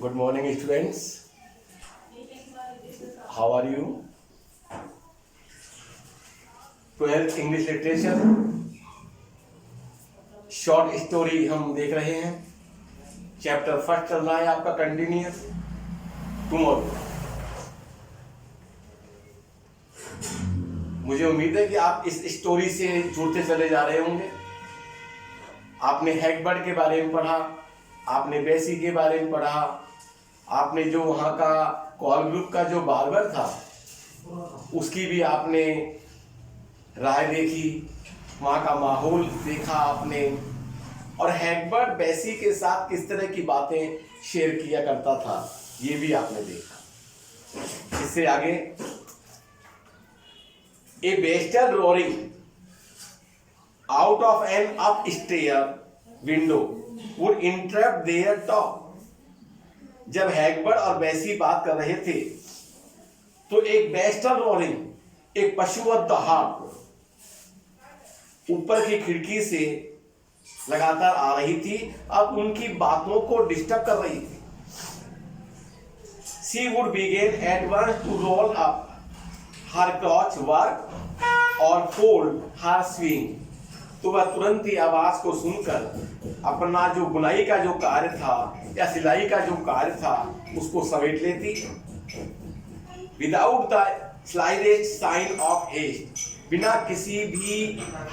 Good morning, students. How are you? 12th English Literature short story हम देख रहे हैं। चैप्टर फर्स्ट चल रहा है आपका कंटिन्यूअस टुमारो। मुझे उम्मीद है कि आप इस स्टोरी से जुड़ते चले जा रहे होंगे। आपने हैगबर्ड के बारे में पढ़ा, आपने बेसी के बारे में पढ़ा, आपने जो वहाँ का कॉल ग्रुप का जो बार्बर था उसकी भी आपने राय देखी, वहाँ का माहौल देखा आपने, और हैगबर्ड बेसी के साथ किस तरह की बातें शेयर किया करता था ये भी आपने देखा। इससे आगे a Bester roaring out of an upstair window would interrupt their talk. जब हैगबर्ड और बेसी बात कर रहे थे तो एक बेस्टर रोरिंग, एक पशुवत दहाड़ ऊपर की खिड़की से लगातार आ रही थी, अब उनकी बातों को डिस्टर्ब कर रही थी। She would begin at once to roll up her crotch work or fold her swing। तो वह तुरंत ही आवाज को सुनकर अपना जो बुनाई का जो कार्य था या सिलाई का जो कार्य था उसको समेट लेती। Without the slightest sign of haste, बिना किसी भी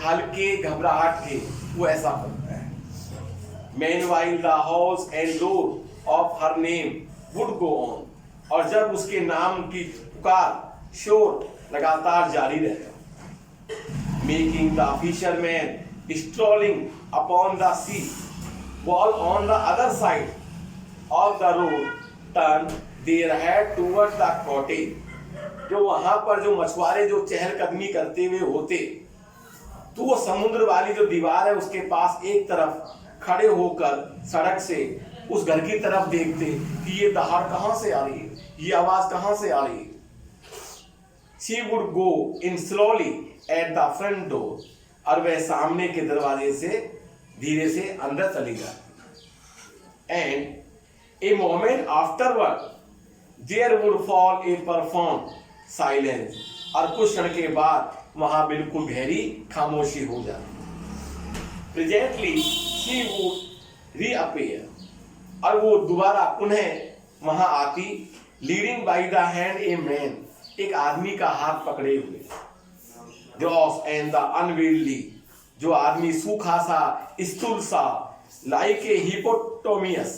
हल्के घबराहट के वो ऐसा करता है। Meanwhile the house and door of her name would go on, और जब उसके नाम की पुकार शोर लगातार जारी रहता। Making the fishermen strolling upon the sea, while on the other side of the road turn their head towards the cottage। जो वहां पर जो मछुआरे जो चहलकदमी करते हुए होते तो वो समुद्र वाली जो दीवार है उसके पास एक तरफ खड़े होकर सड़क से उस घर की तरफ देखते कि ये दहाड़ कहां से आ रही है, ये आवाज कहां से आ रही है। She would go in slowly at the front door, और वह सामने के दरवाजे से धीरे से अंदर चली जाती। And a moment afterward there would fall a profound silence, और कुछ क्षण के बाद वहां बिल्कुल गहरी खामोशी हो जाती। Presently she would reappear, और वो दोबारा पुनः वहां आती। Leading by the hand a man, एक आदमी का हाथ पकड़े हुए। Gross and the unwieldy, जो आदमी सूखा सा स्थूल सा, like a hippopotamus,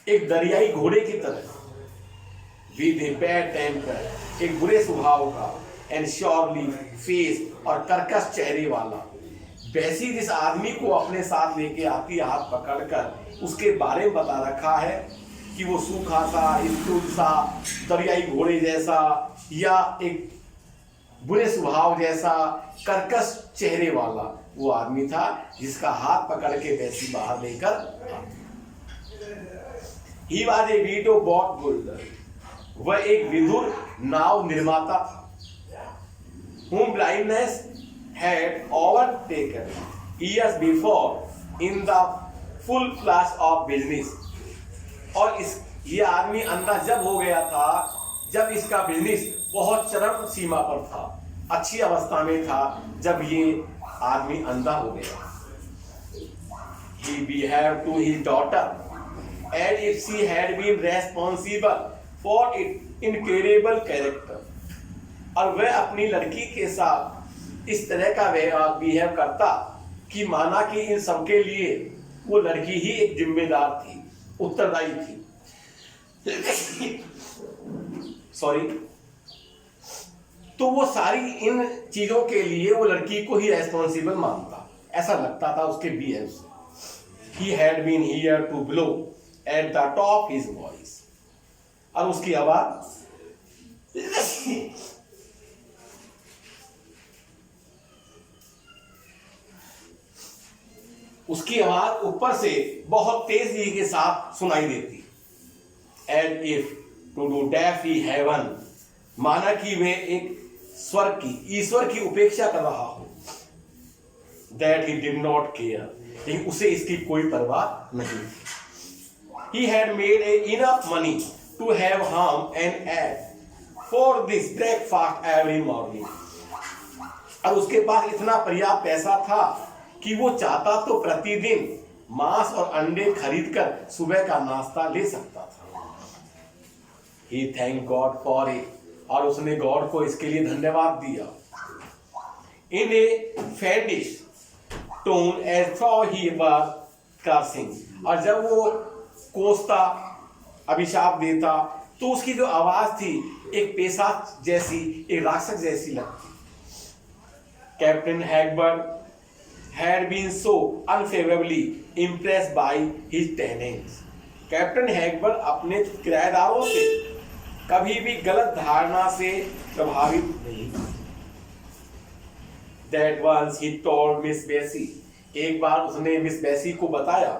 एक दरियाई घोड़े की तरह। With a bad temper, एक बुरे स्वभाव का, and surely face, और कर्कश चेहरे वाला। बेसी जिस आदमी को अपने साथ लेके आती है हाथ पकड़कर, उसके बारे में बता रखा है कि वो सूखा सा स्थूल सा दरियाई घोड़े जैसा या एक बुरे स्वभाव जैसा कर्कश चेहरे वाला वो आदमी था जिसका हाथ पकड़ के बेसी बाहर लेकर। He was a widow boat builder, वह एक विधुर नाव निर्माता था। Whom blindness had overtaken years before in the full flush of business, और ये आदमी अंधा जब हो गया था जब इसका बिजनेस बहुत चरम सीमा पर था, अच्छी अवस्था में था जब ये आदमी अंधा हो गया। He behaved to his daughter as if she had been responsible for its incurable character, और वह अपनी लड़की के साथ इस तरह का बिहेव करता कि माना कि इन सबके लिए वो लड़की ही एक जिम्मेदार थी, उत्तरदायी थी। सॉरी, तो वो सारी इन चीजों के लिए वो लड़की को ही रेस्पॉन्सिबल मानता, ऐसा लगता था उसके बिहेव से। He had been here to blow at the top his voice, और उसकी आवाज उसकी आवाज ऊपर से बहुत तेजी के साथ सुनाई देती। And if to do deaf heaven, माना कि वे एक स्वर्ग की ईश्वर की उपेक्षा कर रहा हो। That he did not care, लेकिन उसे इसकी कोई परवाह नहीं थी। He had made enough money to have ham and egg for this breakfast every morning. और उसके पास इतना पर्याप्त पैसा था कि वो चाहता तो प्रतिदिन मांस और अंडे खरीदकर सुबह का नाश्ता ले सकता था। He thanked God for it. और उसने गॉड को इसके लिए धन्यवाद दिया। In a fiendish tone as though he was cursing. और जब वो कोसता, अभिशाप देता, तो उसकी जो आवाज थी एक पेशाच जैसी, एक राक्षस जैसी लगती। Captain Hagberg had been so unfavorably impressed by his tenants. Captain Hagberg अपने किराएदारों से कभी भी गलत धारणा से प्रभावित नहीं। That once he told Miss Bessie, एक बार उसने मिस बेसी को बताया,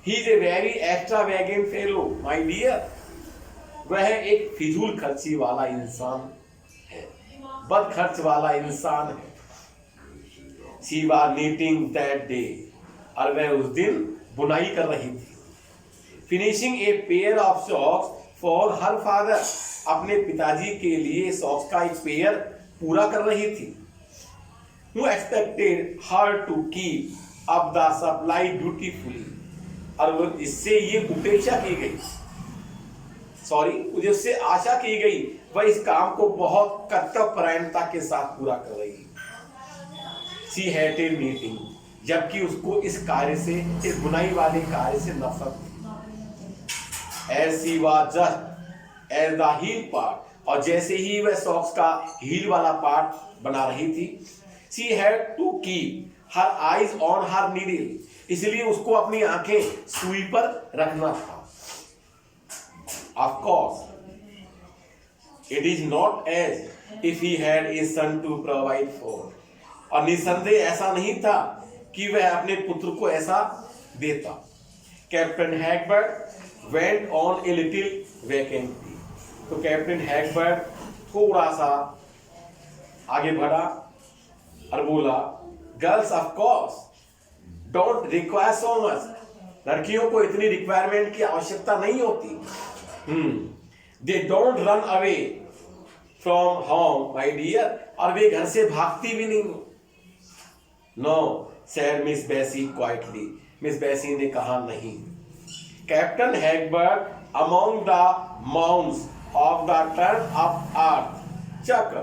he is a very extravagant fellow, my dear. वह एक फिजूल खर्ची वाला इंसान है, बद खर्च वाला इंसान है। She was knitting that day. और वह उस दिन बुनाई कर रही थी। Finishing a pair of socks for her father. अपने पिताजी के लिए सॉक्स का एक पेयर पूरा कर रही थी। Who expected her to keep up the supply dutifully. और इससे ये उपेक्षा की गई, उससे आशा की गई वह इस काम को बहुत कर्तव्यपरायणता के साथ पूरा कर रही। She hated knitting, जबकि उसको इस कार्य से, इस बुनाई वाले कार्य से नफरत थी। As she was just as the heel part, और जैसे ही वह सॉक्स का हील वाला पार्ट बना रही थी, she had to keep her eyes on her needle, इसलिए उसको अपनी आंखें सुई पर रखना था। Of course, it is not as if he had a son to provide for. और निसंदेह ऐसा नहीं था कि वह अपने पुत्र को ऐसा देता। Captain Hagberg went on a little vacantly. तो कैप्टन हैगबर्ग थोड़ा सा आगे बढ़ा और बोला, girls of course don't require so much. लड़कियों को इतनी रिक्वायरमेंट की आवश्यकता नहीं होती. They don't run away from home my dear. और वे घर से भागती भी नहीं. No said miss Bessie quietly. Miss Bessie ने कहा नहीं. Captain Hagberg among the mounts of the turn up अर्थ चक्र.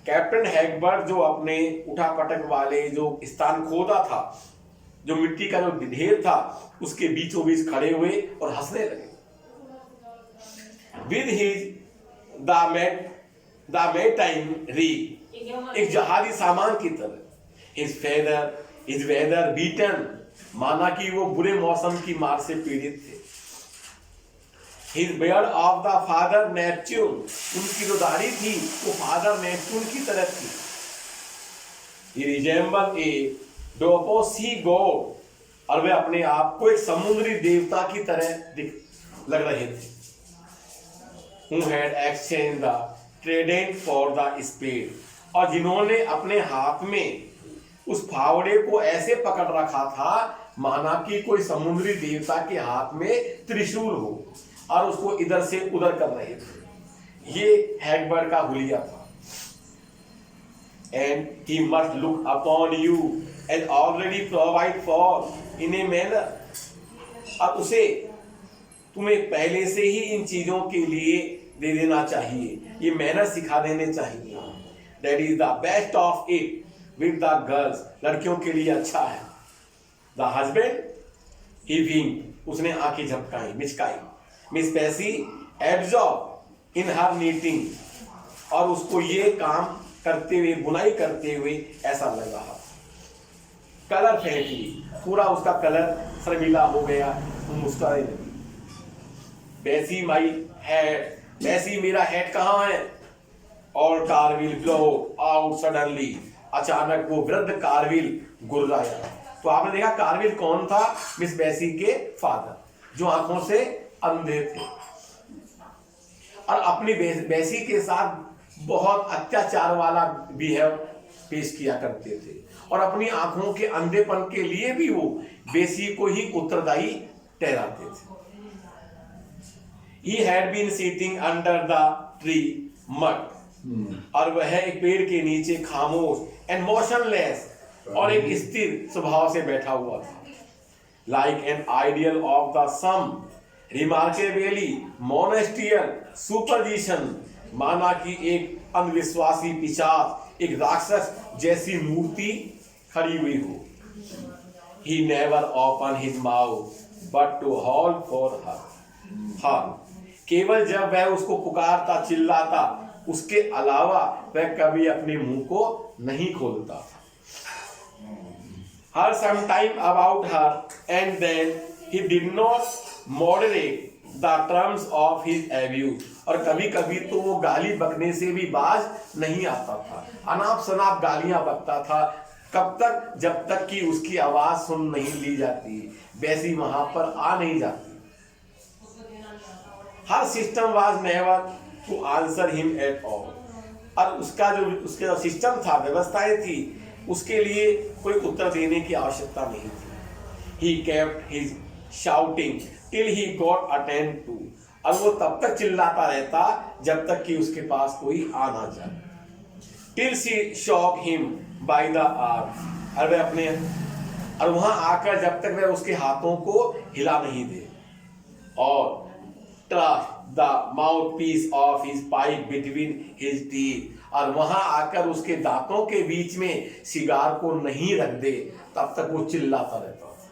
कैप्टन हैगबर्ग जो अपने उठापटक वाले जो स्थान खोदा था, जो मिट्टी का जो ढेर था, उसके बीचों बीच खड़े हुए और हंसने लगे. विद हिज द मेटाइम रीग, एक जहाजी सामान की तरह. हिज वेदर बीटन, माना कि वो बुरे मौसम की मार से पीड़ित थे. His beard of the father Neptune, उनकी जो दाढ़ी थी वो फादर नेपच्यून की तरह थी. He resembled a dopo sea god, और वे अपने आप को एक समुद्री देवता की तरह लग रहे थे. Who had exchanged the trident for the spade, और जिन्होंने अपने हाथ में उस फावड़े को ऐसे पकड़ रखा था माना कि कोई समुद्री देवता के हाथ में त्रिशूल हो, और उसको इधर से उधर कर रहे थे. ये हैगबर्ग का हुलिया था. And he must look upon you as already provide for in a manner, और उसे तुम्हें पहले से ही इन चीजों के लिए दे देना चाहिए, ये मैनर सिखा देने चाहिए. That is the best of it with the girls, लड़कियों के लिए अच्छा है. The husband he winked, उसने आंखें झपकाई, मिचकाई. मिस बेसी एब्जॉर्ब इन हर नीटिंग, और उसको ये काम करते हुए, बुनाई करते हुए ऐसा लग रहा. कलर फेंकली, पूरा उसका कलर शर्मिला हो गया, वो मुस्कुराने लगी. बेसी माई हेड, बेसी मेरा हेड कहाँ है? और कारविल ब्लो आउट सडनली, अचानक वो वृद्ध कारविल गुर्राया. तो आपने देखा कारविल कौन था? मिस बेसी के फादर, जो आंखों से अंधे थे और अपनी बेसी के साथ बहुत अत्याचार वाला बिहेव पेश किया करते थे, और अपनी आंखों के अंधेपन के लिए भी वो बेसी को ही उत्तरदायी ठहराते थे. He had been sitting under the tree mud. और वह एक पेड़ के नीचे खामोश एंड मोशनलेस और एक स्थिर स्वभाव से बैठा हुआ था. Like an ideal of the some remarkably monasterial superstition, माना कि एक अंधविश्वासी पिशाच एक राक्षस जैसी मूर्ति खड़ी हुई हो. He never opened his mouth but to howl for her. केवल जब वह उसको पुकारता चिल्लाता, उसके अलावा वह कभी अपने मुंह को नहीं खोलता था. Her sometime about her and then he did not moderate the terms of his abuse. और कभी कभी तो वो गाली बकने से भी बाज नहीं आता था. अनाप शनाप गालियां बकता था. कब तक? जब तक कि उसकी आवाज सुन नहीं ली जाती, वैसी वहां पर आ नहीं जाती. Her system was never to answer him at all. और उसका जो सिस्टम था, व्यवस्थाएं थी, उसके लिए कोई उत्तर देने की आवश्यकता नहीं थी. He kept his shouting till he got attend to. और वो तब तक चिल्लाता रहता जब तक कि उसके पास कोई आ ना जाए. Till she shock him by the arm. और वहां आकर जब तक वह उसके हाथों को हिला नहीं दे. और the mouthpiece of his pipe between his teeth. और वहां आकर उसके दांतों के बीच में सिगार को नहीं रख दे, तब तक वो चिल्लाता रहता था.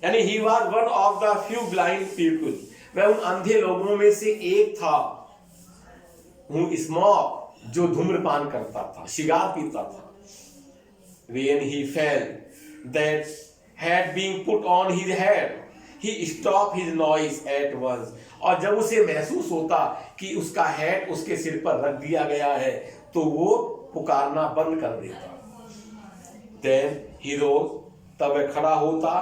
यानी he was one of the few blind people. वह उन अंधे लोगों में से एक था who smoked, जो धूम्रपान करता था, सिगार पीता था. When he felt that had been put on his head, he stopped his noise at once. और जब उसे महसूस होता कि उसका हेड उसके सिर पर रख दिया गया है, तो वो पुकारना बंद कर देता. Then he rose, तब वह खड़ा होता.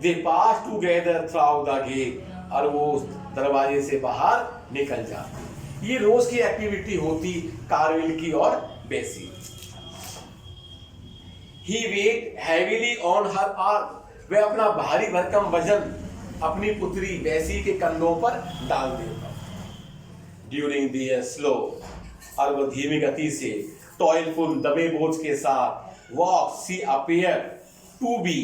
They passed together through the gate. और वो उस दरवाजे से बाहर निकल जाते. ये रोज की एक्टिविटी होती कार्विल की और बेसी. He weighed heavily on her arm. वह अपना भारी भरकम वजन अपनी पुत्री बेसी के कंधों पर डाल देता. ड्यूरिंग द स्लो, और वह धीमी गति से टॉयलफुल दबे बोझ के साथ walk she appear to be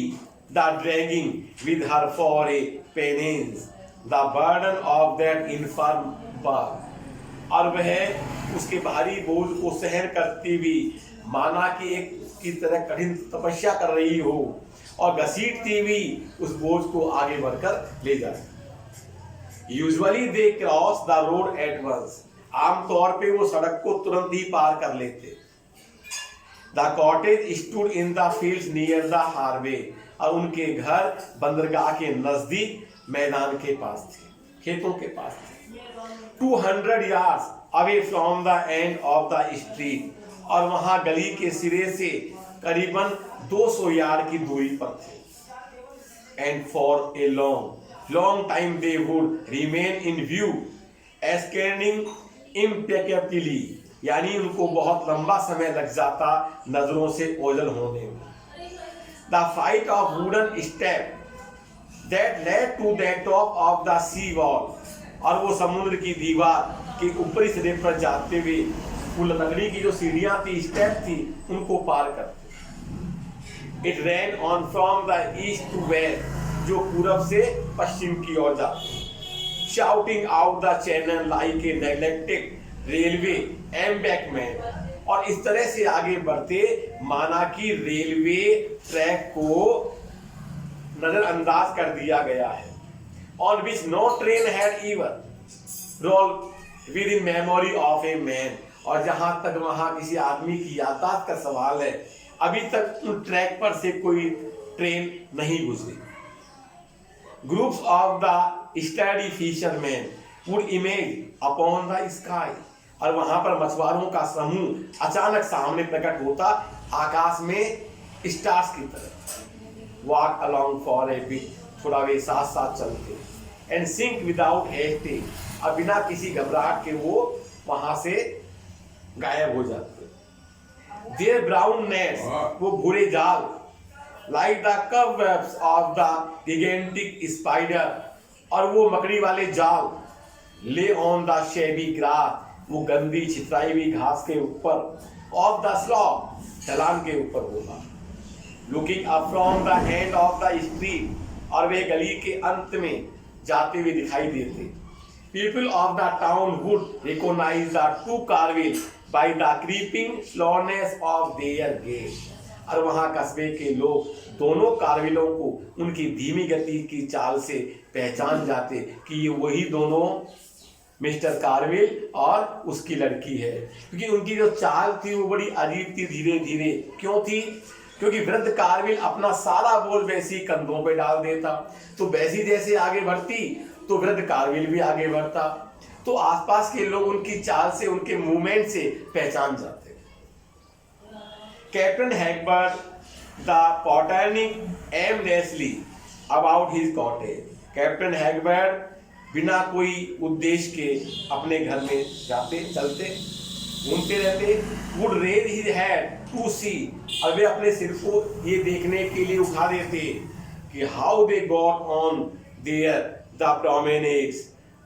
the dragging with her for a penance the burden of that infirm bird. और वह उसके भारी बोझ को सहन करती हुई माना कि एक की तरह कठिन तपस्या कर रही हो, और घसीटती हुई उस बोझ को आगे बढ़कर ले जाती. Usually they cross the road at once. आमतौर पे वो सड़क को तुरंत ही पार कर लेते. The cottage stood in the fields near the highway. और उनके घर बंदरगाह के नजदीक मैदान के पास थे, खेतों के पास थे. 200 yards away from the end of the street. और वहां गली के सिरे से करीबन 200 यार्ड की दूरी पर थे. And for a long time they would remain in view scanning impeccably. यानी उनको बहुत लंबा समय लग जाता नजरों से ओझल होने में. The flight of wooden step that led to the top of the sea wall. और वो समुद्र की दीवार के ऊपरी सिरे पर जाते हुए वो लकड़ी की जो सीढ़ियां थी, स्टेप थी, उनको पार करते. It ran on from the east to west, जो पूरब से पश्चिम की ओर जाते. Shouting out the channel like a neglected railway embankment. और इस तरह से आगे बढ़ते माना कि रेलवे ट्रैक को नजरअंदाज कर दिया गया है. On which no train had ever rolled within memory of a man. और जहां तक वहां किसी आदमी की यातायात का सवाल है, अभी तक उन ट्रैक पर से कोई ट्रेन नहीं गुजरी. Groups of the study fisherman would image upon the sky. और वहां पर मछुआरों का समूह अचानक सामने प्रकट होता आकाश में स्टार्स की तरह. Walk along for a bit. थोड़ा वे साथ साथ चलते. And sink without hasting. और बिना किसी घबराहट के वो वहां से गायब हो जाते. Their brown nets, वो भूरे जाल, like the cobwebs of the gigantic spider. और वो मकड़ी वाले जाल ले ऑन द शेबी ग्रास, वो गंदी छितराई हुई घास के ऊपर, ऑफ द स्लॉप, ढलान के ऊपर होगा। Looking up from the end of the street, और वे गली के अंत में जाते हुए दिखाई देते। People of the town would recognise the two Carvill by the creeping slowness of their gait, और वहां कस्बे के लोग दोनों कार्विलों को उनकी धीमी गति की चाल से पहचान जाते कि ये वही दोनों मिस्टर कार्विल और उसकी लड़की है, क्योंकि उनकी जो चाल थी वो बड़ी अजीब थी, धीरे धीरे। क्यों थी? क्योंकि वृद्ध कार्विल अपना सारा बोझ बेसी कंधों पे डाल देता, तो बेसी जैसे आगे बढ़ती तो वृद्ध कार्विल भी आगे बढ़ता, तो आसपास के लोग उनकी चाल से, उनके मूवमेंट से पहचान जाते। Captain Hagberd the pottering aimlessly about his cottage, captain Hagberd बिना कोई उद्देश्य के अपने घर में जाते, चलते, घूमते रहते। Would raise his head to see, और वे अपने सिर को ये देखने के लिए उठा देते कि how they got on there the promenades,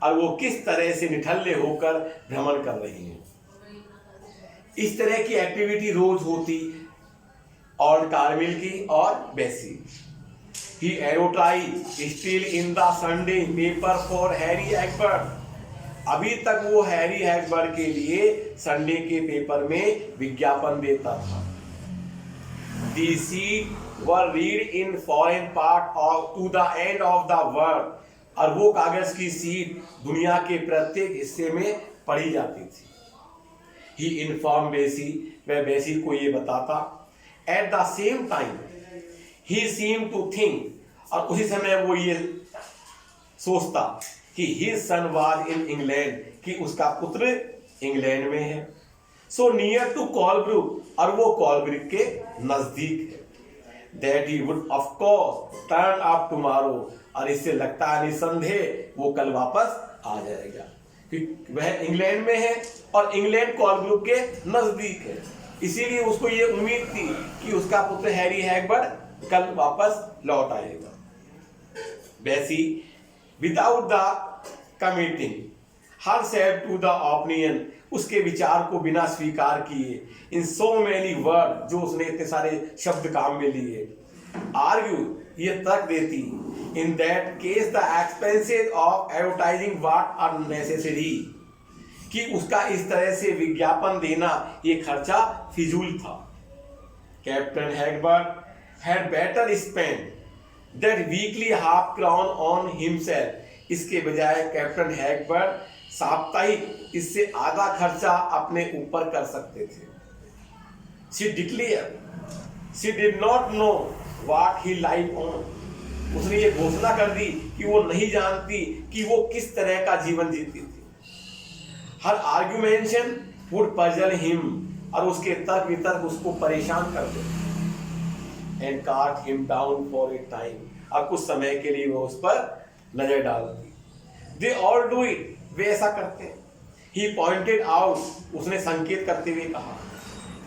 और वो किस तरह से निठल्ले होकर भ्रमण कर रही हैं। इस तरह की एक्टिविटी रोज होती और कार्विल की और बेसी। He advertised still in the Sunday paper for Harry Hagberg, अभी तक वो हैरी हैगबर्ग के लिए संडे के पेपर में विज्ञापन देता था। The sheets were read in foreign part of to the end of the world, और वो कागज की सीट दुनिया के प्रत्येक हिस्से में पढ़ी जाती थी। He informed बेसी, वह बेसी को ये बताता। At the same time he seemed to think, और उसी समय वो ये सोचता कि his son was in England, कि उसका पुत्र इंग्लैंड में है। So near to Colebrook, और वो कॉलब्रुक के नजदीक है। That he would of course turn up tomorrow, और इससे लगता है निसंदेह वो कल वापस आ जाएगा, क्योंकि वह इंग्लैंड में है और इंग्लैंड कॉलब्रुक के नजदीक है। इसीलिए उसको ये उम्मीद थी कि उसका पुत्र हैरी हैगबर्ग कल वापस लौट आएगा। Bessie without the committing herself to the opinion, उसके विचार को बिना स्वीकार किए, इन सो मेनी वर्ड, जो उसने इतने सारे शब्द काम में लिए, आर्ग्यू, ये तर्क देती, in that case the expenses of advertising what are necessary, कि उसका इस तरह से विज्ञापन देना ये खर्चा फिजूल था। Captain Hagberg had better spend that weekly half crown on himself, इसके बजाय कैप्टन हैगबर्ग साप्ताहिक इससे आधा खर्चा अपने ऊपर कर सकते थे। She declare she did not know what he life on, उसने ये घोषणा कर दी कि वो नहीं जानती कि वो किस तरह का जीवन जीती थी। हर आर्गुमेंशन वुड पजल हिम, और उसके तर्क वितर्क उसको परेशान कर देते। एंड काट him down for a time, और कुछ समय के लिए वो उस पर नजर डालती। दे ऑल डू इट, वे ऐसा करते हैं। ही पॉइंटेड आउट, उसने संकेत करते हुए कहा,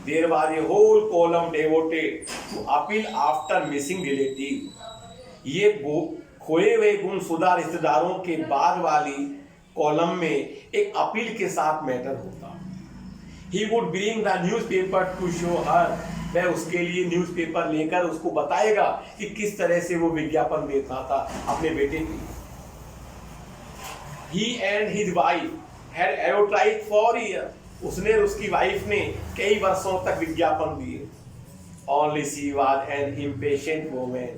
there was a whole column devoted to appeal after missing relative, ये खोए हुए गुमशुदा रिश्तेदारों के बाद वाली कॉलम में एक अपील के साथ मैटर होता। He would bring the newspaper to show her, वह उसके लिए न्यूज़पेपर लेकर उसको बताएगा कि किस तरह से वो विज्ञापन देता था अपने बेटे के लिए। He and his wife had advertised for years, उसने और उसकी वाइफ ने कई वर्षों तक विज्ञापन दिए। Only she was an impatient woman,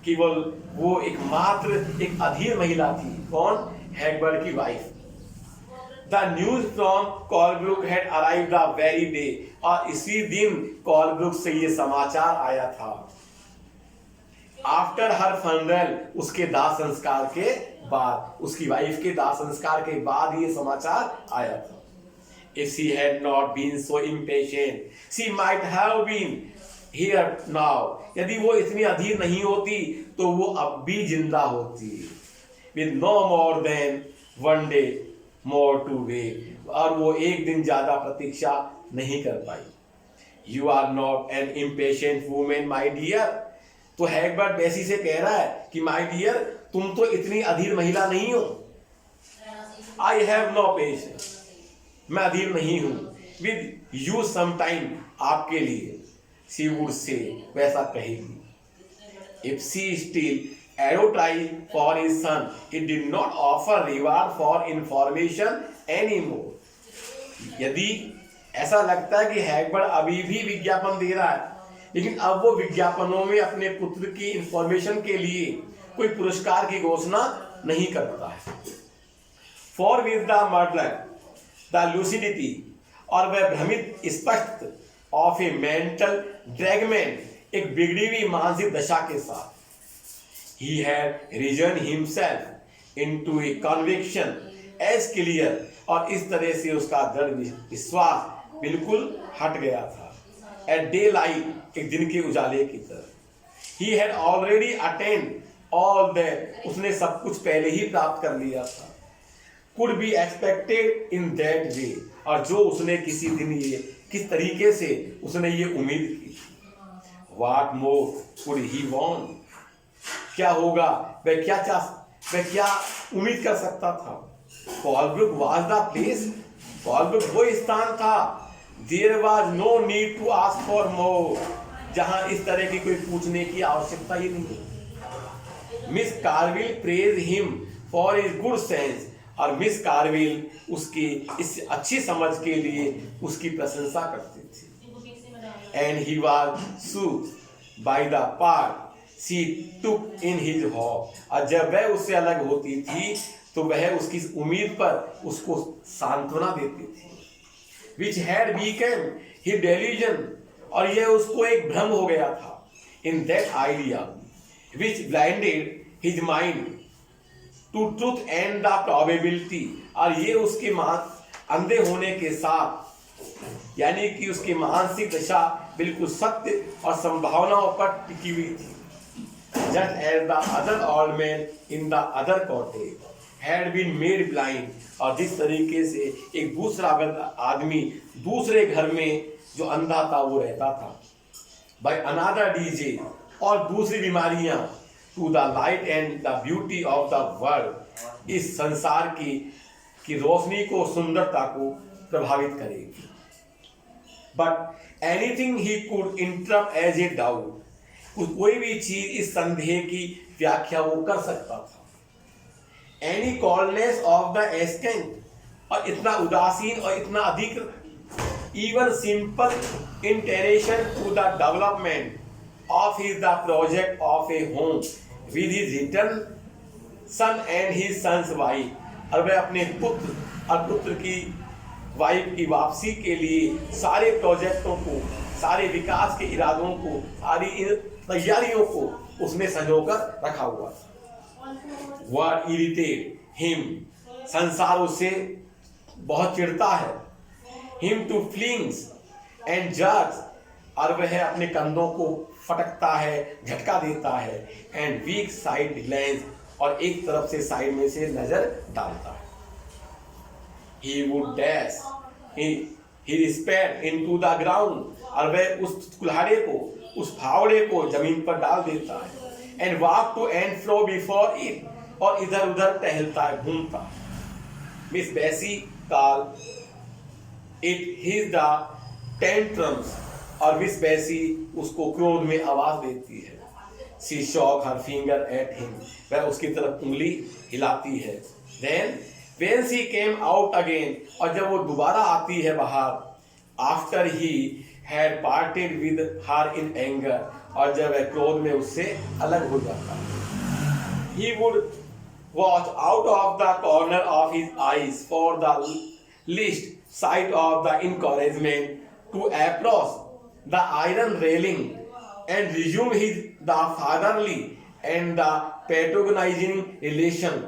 केवल वो एक अधीर महिला थी। कौन? हैगबर्ग की wife. The news from Colebrook had arrived the very day, और इसी दिन कॉलब्रुक से ये समाचार आया था। After her funeral, उसके दाह संस्कार के बाद, उसकी वाइफ के दाह संस्कार के बाद ये समाचार आया था। If she had not been so impatient, she might have been here now. यदि वो इतनी अधीर नहीं होती तो वो अब भी जिंदा होती। With no more than one day more to wait, और वो एक दिन ज्यादा प्रतीक्षा नहीं कर पाई। You are not an impatient woman, my dear. तो हैगबर्ग बेसी से कह रहा है कि my dear, तुम तो इतनी अधीर महिला नहीं हो। आई हैव नो पेशेंस, मैं अधीर नहीं हूं, विद यू सम टाइम, आपके लिए, शी वुड से, वैसा कहेगी। If she still advertised for his son, he did not offer reward for information anymore. यदि ऐसा लगता है कि हैकबर्ड अभी भी विज्ञापन दे रहा है, लेकिन अब वो विज्ञापनों में अपने पुत्र की इंफॉर्मेशन के लिए कोई पुरस्कार की घोषणा नहीं करता है। For with the murder the lucidity, और वह भ्रमित स्पष्ट ऑफ ए मेंटल ड्रैगमैन, एक बिगड़ी हुई मानसिक दशा के साथ। He had risen himself into a conviction as clear, और इस तरह से उसका दृढ़ विश्वास बिल्कुल हट गया था। At daylight, एक दिन के उजाले की तरह। He had already attained all that, उसने सब कुछ पहले ही प्राप्त कर लिया था। Could be expected in that way, और जो उसने किसी दिन ये किस तरीके से उसने ये उम्मीद की थी। What more could he want? क्या होगा, वह क्या उम्मीद कर सकता था। Fallbrook was the place, Fallbrook वो स्थान था। There was no need to ask for more, जहां इस तरह की कोई पूछने की आवश्यकता ही नहीं। Miss Carvill praise him for his good sense, और मिस कार्विल उसकी इस अच्छी समझ के लिए उसकी प्रशंसा करती थी। And he was soothed by the part she took in his hope, और जब वह उससे अलग होती थी तो वह उसकी उम्मीद पर उसको सांत्वना देती थी। Which had become his delusion, और यह उसको एक भ्रम हो गया था। In that idea which blinded his mind to truth and the probability, और ये उसके अंधे होने के साथ, यानी कि उसकी मानसिक दशा बिल्कुल सत्य और संभावनाओं पर टिकी हुई थी। Just as the other old man in the other cottage had been made blind, और जिस तरीके से एक दूसरा आदमी दूसरे घर में जो अंधा था वो रहता था, by another disease, और दूसरी बीमारियां, to the light and the beauty of the world, इस संसार की रोशनी को, सुंदरता को प्रभावित करेगी। But anything he could interrupt as a doubt, कोई भी चीज इस संदेह की व्याख्या वो कर सकता था। Any coldness of the assent, और इतना उदासीन और इतना अधिक, even simple interaction to the development of his the project of a home with his return son and his son's wife, और वह अपने पुत्र और पुत्र की वाइफ की वापसी के लिए सारे प्रोजेक्टों को, सारे विकास के इरादों को, सारी तैयारियों को उसने संजोकर रखा हुआ था। What irritate him, संसार उससे बहुत चिढ़ता है। Him to flings and judge, और वह अपने कंधों को फटकता है, झटका देता है। And weak side glance, और एक तरफ से साइड में से नजर डालता है। He would dash his spade into the ground, और वह उस कुल्हाड़े को, उस फावड़े को जमीन पर डाल देता है। And walk to and fro before it, और इधर उधर टहलता है, घूमता है। Miss Bessie call it his the tantrums, और मिस बेसी उसको क्रोध में आवाज देती है। She shook her finger at him, वह उसकी तरफ उंगली हिलाती है। Then when she came out again, और जब वो दोबारा आती है बाहर, after he had parted with her in anger, और जब वह क्रोध में उससे अलग हो जाता है। He would watch out of the corner of his eyes for the least sight of the encouragement to approach the iron railing and resume the fatherly and the patronizing relation,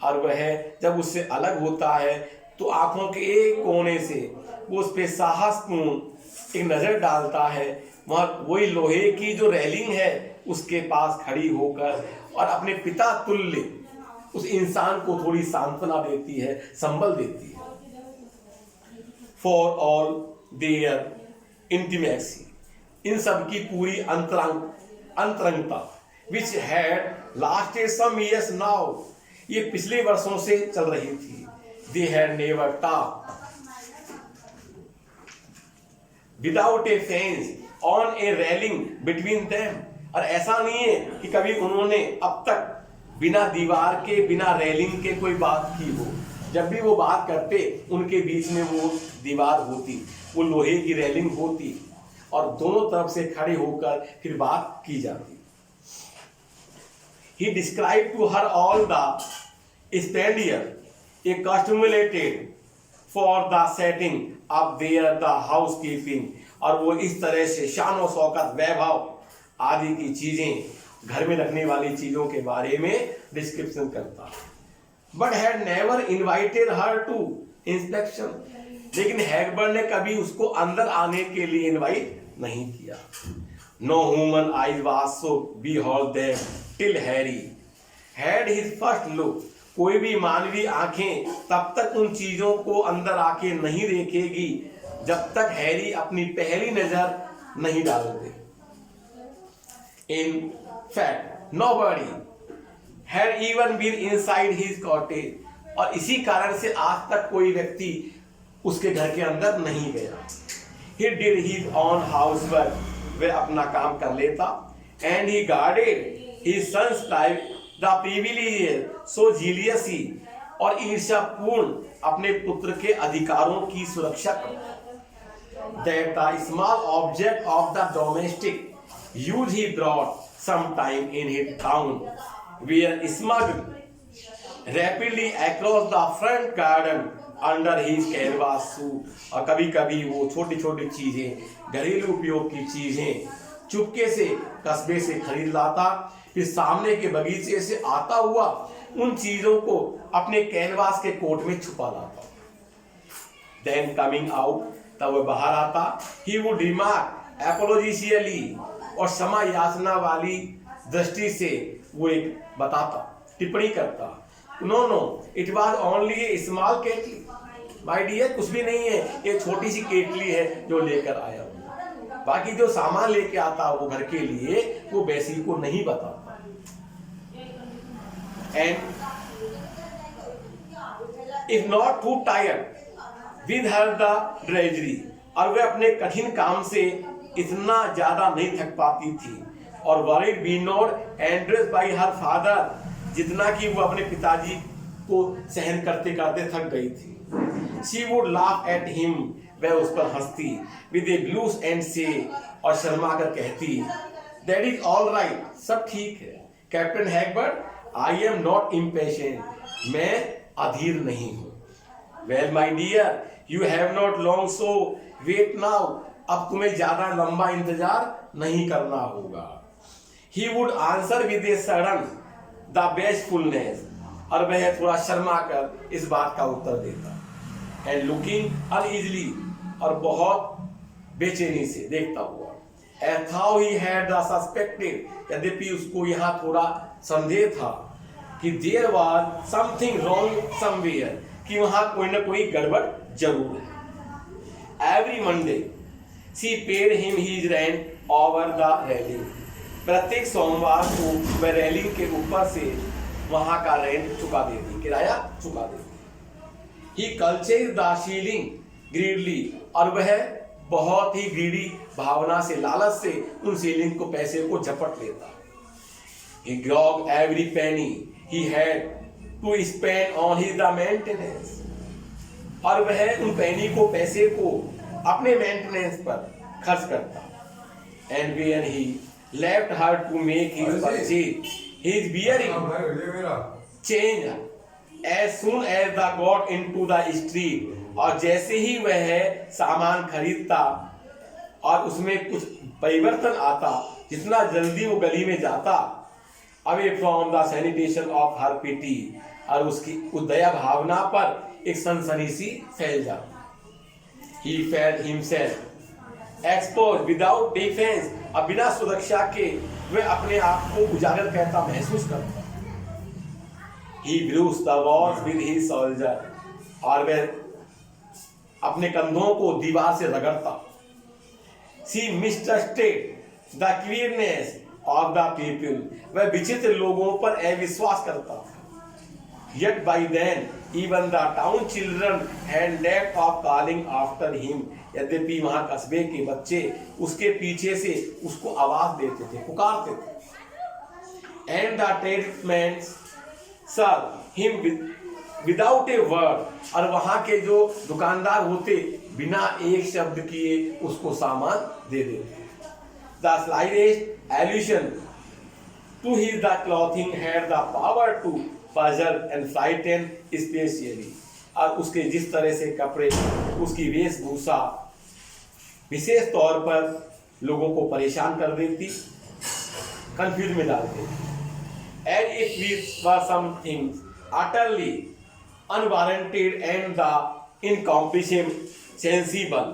और वह जब उससे अलग होता है तो आंखों के एक कोने से वो उस पे साहसपूर्ण एक नजर डालता है। वहां वही लोहे की जो रेलिंग है उसके पास खड़ी होकर, और अपने पिता तुल्य उस इंसान को थोड़ी सांत्वना देती है, संबल देती है। फॉर ऑल देयर इंटीमेसी, इन सब की पूरी अंतरंगता, which had lasted some years now, ये पिछले वर्षों से चल रही थी। they had never talked without a fence on a railing between them. और ऐसा नहीं है कि कभी उन्होंने अब तक बिना दीवार के, बिना रेलिंग के कोई बात की हो। जब भी वो बात करते उनके बीच में वो दीवार होती, वो लोहे की रेलिंग होती और दोनों तरफ से खड़े होकर फिर बात की जाती। He described to her all the splendor accumulated for the setting up there the housekeeping, और वो इस तरह से शान और शौकत, वैभव आदि की चीजें, घर में रखने वाली चीजों के बारे में डिस्क्रिप्शन करता। But had never invited her to inspection, लेकिन हैगबर्न ने कभी उसको अंदर आने के लिए इनवाइट नहीं किया। No human eyes was so behold them till Harry had his first look, कोई भी मानवीय आंखें तब तक उन चीजों को अंदर आके नहीं देखेगी जब तक हैरी अपनी पहली नजर नहीं डालते। In fact, nobody had even been inside his cottage, और इसी कारण से आज तक कोई व्यक्ति उसके घर के अंदर नहीं गया। He did his own housework, वह अपना काम कर लेता। And he guarded his son's life, the privilege so jealously, और ईर्ष्यापूर्ण अपने पुत्र के अधिकारों की सुरक्षा करता। That the small object of the domestic use he brought sometime in his town, were smuggled rapidly across the front garden under his canvas suit, और कभी कभी वो छोटी छोटी चीजें, घरेलू उपयोग की चीजें चुपके से कस्बे से खरीद लाता, फिर सामने के बगीचे से आता हुआ उन चीजों को अपने कैनवास के कोट में छुपा लाता। Then coming out, तब वह बाहर आता, he would remark apologically, और क्षमा याचना वाली दृष्टि से वो एक बताता, टिप्पणी करता। No it was only a small kettle, my dear, कुछ भी नहीं है, ये छोटी सी केटली है जो लेकर आया हूँ। बाकी जो सामान लेके आता वो घर के लिए, वो बेसी को नहीं बताता। And if not too tired with her the drudgery, और वह अपने कठिन काम से इतना ज्यादा नहीं थक पाती थी, और worried be not undress by her father, जितना कि वो अपने पिताजी को सहन करते करते थक गई थी। She would laugh at him, वह उस पर हंसती, विद ए ब्लूज एंड से, और शर्मा कर कहती, दैट इज ऑल राइट, सब ठीक है captain Hagbern, I am not impatient, मैं अधीर नहीं हूँ। Well my dear, you have not long so wait now, अब तुम्हें ज्यादा लंबा इंतजार नहीं करना होगा। He would answer with a sudden the bashfulness, और वह थोड़ा शर्मा कर इस बात का उत्तर देता। And looking uneasily, और बहुत बेचैनी से देखता हुआ। And how he had the suspected, यद्यपि उसको यहाँ थोड़ा संदेह था कि there was something wrong somewhere, कि वहाँ कोई न कोई गड़बड़ जरूर है। Every Monday she paid him his rent over the railing, प्रत्येक सोमवार को वह रेलिंग के ऊपर से वहां का रेंट चुका देती, किराया चुका देती। ही कल्चर्ड द सीलिंग ग्रीडली, और वह बहुत ही ग्रीडी भावना से, लालच से उन सीलिंग को, पैसे को झपट लेता। ही ग्रॉग every penny he had to spend on his the maintenance, और वह उन पेनी को, पैसे को अपने मेंटेनेंस पर खर्च करता। And when he left her to make his purchase, his bearing change as soon as they got into the street, और जैसे ही वह सामान खरीदता और उसमें कुछ परिवर्तन आता, जितना जल्दी वो गली में जाता, away from the sanitation of her pity, और उसकी उस दया भावना पर एक सनसनी सी फैल जाती। He felt himself exposed without defense, अब बिना सुरक्षा के वह अपने आप को उजागर करता महसूस करता। He bruised the walls with his soldier, और वह अपने कंधों को दीवार से रगड़ता। She mistrusted the queerness of the people, वह विचित्र लोगों पर अविश्वास करता। Yet by then Even the town children had knack of calling after him. यद्यपि वहां कस्बे के बच्चे उसके पीछे से उसको आवाज देते थे, पुकारते थे। And the tradesmen served him without a word. और वहां के जो दुकानदार होते बिना एक शब्द किए उसको सामान दे देते। The slightest allusion to his the clothing had the power to puzzle and frighten especially. और उसके जिस तरह से कपड़े, उसकी वेशभूषा विशेष तौर पर लोगों को परेशान कर देती, कंफ्यूज में डाल देती। And if we were some things utterly unwarranted and the incomprehensible,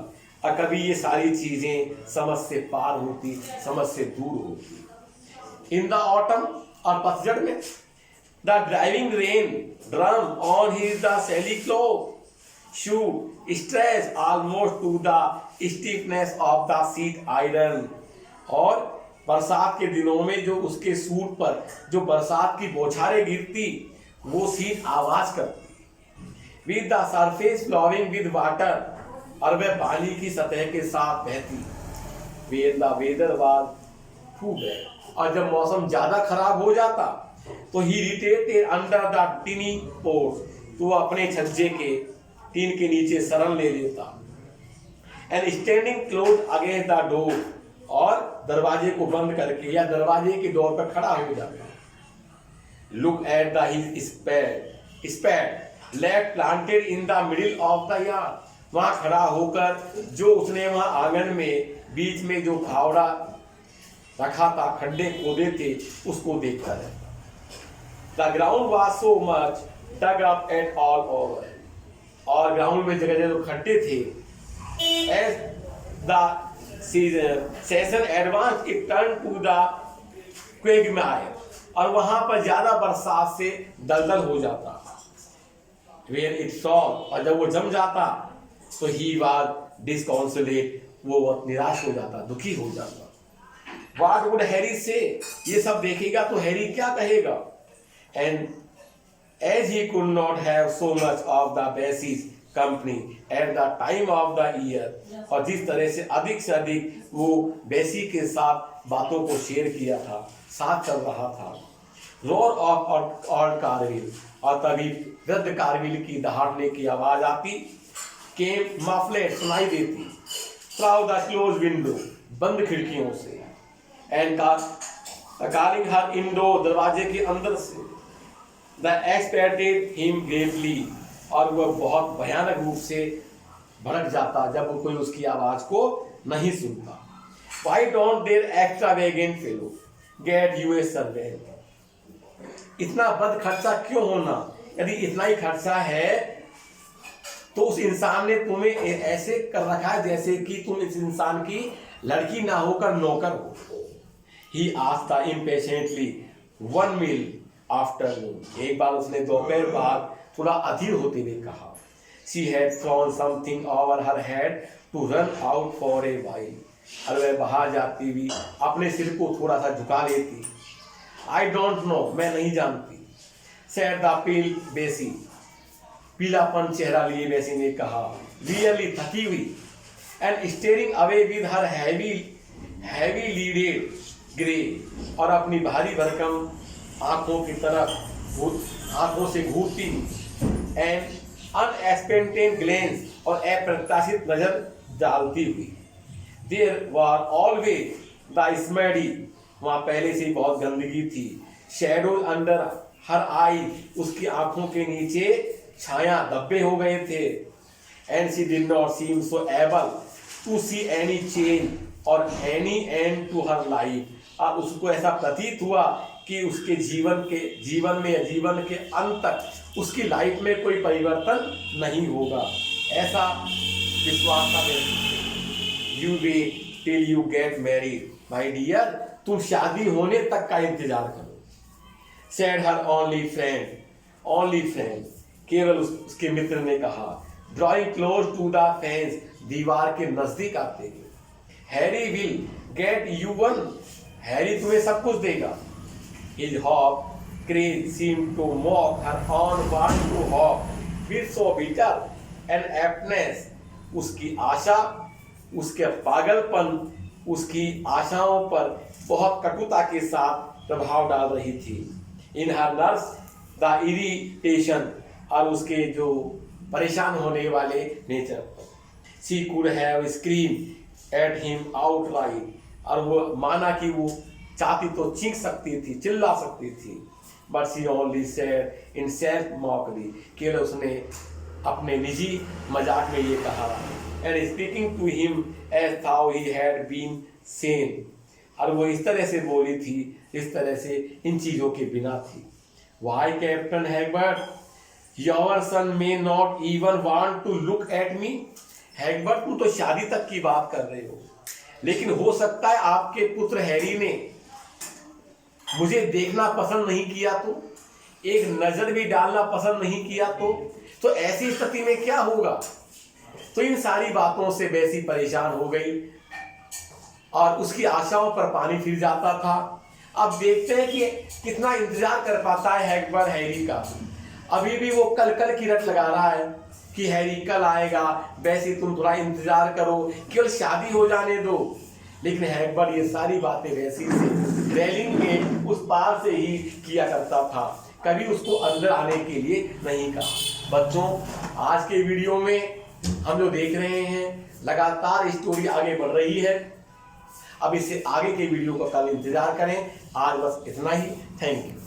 और कभी ये सारी चीजें समझ से पार होती, समझ से दूर होती। In the autumn, और पतझड़ में the driving rain drum on his the sailcloth shoe stretched almost to the stiffness of the sheet iron. और बरसात के दिनों में जो उसके सूट पर जो बरसात की बौछारें गिरती वो शीट आवाज करती। With the surface flowing with water, और वह पानी की सतह के साथ बहती। When the weather was too bad, और जब मौसम ज्यादा खराब हो जाता तो he retreated under the tiny post, तो अपने छज्जे के टीन के नीचे शरण ले लेता। And standing close against the door, और दरवाजे को बंद करके या दरवाजे के डोर पर खड़ा हो जाता। Look at the his spade left planted in the middle of the yard, वहां खड़ा होकर जो उसने वहां आंगन में बीच में जो फावड़ा रखा था, खड्डे खोदे थे, उसको देखता रहता। The ground was so much dug up at all over, और ग्राउंड में जगह जगह खड्डे थे। As the season advanced, it turned to the quagmire, और वहां पर ज्यादा बरसात से दलदल हो जाता। When it saw, और जब वो जम जाता तो he was disconsolate, वो निराश हो जाता, दुखी हो जाता। What would Harry say? ये सब देखेगा तो हैरी क्या कहेगा? And as he could not have so much of the basis company at the time of the year, और जिस तरह से अधिक वो बेसी के साथ बातों को शेयर किया था, साथ चल रहा था। रोर ऑफ ऑल्ड कारविल, और तभी वृद्ध कारविल की दहाड़ने की आवाज आती। केम मफलेट, सुनाई देती। थ्रू द क्लोज विंडो, बंद खिड़कियों से। एंड कॉलिंग हर इंडोर, दरवाजे के अंदर से। द एक्सपेक्टेड हिम ग्रेवली, और वह बहुत भयानक रूप से भड़क जाता जब कोई उसकी आवाज को नहीं सुनता। Why don't their extravagant fellow get you a servant? इतना बद खर्चा क्यों होना? यदि इतना ही खर्चा है तो उस इंसान ने तुम्हें ऐसे कर रखा है जैसे कि तुम इस इंसान की लड़की ना होकर नौकर हो। He asked impatiently one meal afternoon, एक बार उसने दोपहर बाद थोड़ा अधीर होते हुए कहा। She had thrown something over her head to run out for a while, और वह बाहर जाती हुई अपने सिर को थोड़ा सा झुका लेती। I don't know, मैं नहीं जानती। Said the pale Bessie, पीलापन चेहरा लिए बेसी ने कहा। Really थकी हुई, and staring away with her heavy lidded grey, और अपनी भारी भरकम आंखों की तरफ आंखों से घूरती एंड अनएक्सपेक्टेड ग्लेंस, और अप्रत्याशित नजर डालती हुई। देयर वर ऑलवेज द स्मेडी, वहां पहले से ही बहुत गंदगी थी। शैडोज अंडर हर आई, उसकी आंखों के नीचे छाया धब्बे हो गए थे। And she did not seem so able to see any change और any end to her life, और उसको ऐसा प्रतीत हुआ कि उसके जीवन में या जीवन के अंत तक उसकी लाइफ में कोई परिवर्तन नहीं होगा, ऐसा विश्वास था। You wait till you get married my dear, तुम शादी होने तक का इंतजार करो। सेड हर ओनली फ्रेंड, केवल उसके मित्र ने कहा। Drawing close to the fence, दीवार के नजदीक आते हुए। Harry will get you one, Harry तुम्हें सब कुछ देगा। His hawk craze seemed to mock her own want to hawk, फिर सो बिटर एंड एप्टनेस, उसकी आशा, उसके पागलपन उसकी आशाओं पर बहुत कटुता के साथ प्रभाव डाल रही थी। इन हर नर्स द इरिटेशन, और उसके जो परेशान होने वाले nature. She could have scream at him outright, और वो माना कि वो चाहती तो चीख सकती थी, चिल्ला सकती थी, but she only said in self mockery, केवल उसने अपने निजी मजाक में ये कहा, and speaking to him as though he had been sane, और वो इस तरह से बोली थी इस तरह से इन चीजों के बिना थी। Why captain Hagberd, your son may not even want to look at me. Hagberd, तुम तो शादी तक की बात कर रहे हो, लेकिन हो सकता है आपके पुत्र हैरी ने मुझे देखना पसंद नहीं किया तो, एक नजर भी डालना पसंद नहीं किया तो ऐसी स्थिति में क्या होगा। तो इन सारी बातों से बेसी परेशान हो गई और उसकी आशाओं पर पानी फिर जाता था। अब देखते हैं कि कितना इंतजार कर पाता है हैगबर्ट हैरी का। अभी भी वो कल कल की रट लगा रहा है कि हैरी कल आएगा, वैसे तुम थोड़ा इंतजार करो, केवल शादी हो जाने दो। लेकिन हैगबर्ट ये सारी बातें वैसी से रेलिंग के उस पार से ही किया करता था, कभी उसको अंदर आने के लिए नहीं कहा। बच्चों, आज के वीडियो में हम जो देख रहे हैं लगातार स्टोरी आगे बढ़ रही है। अब इससे आगे के वीडियो का कल इंतजार करें। आज बस इतना ही। Thank you.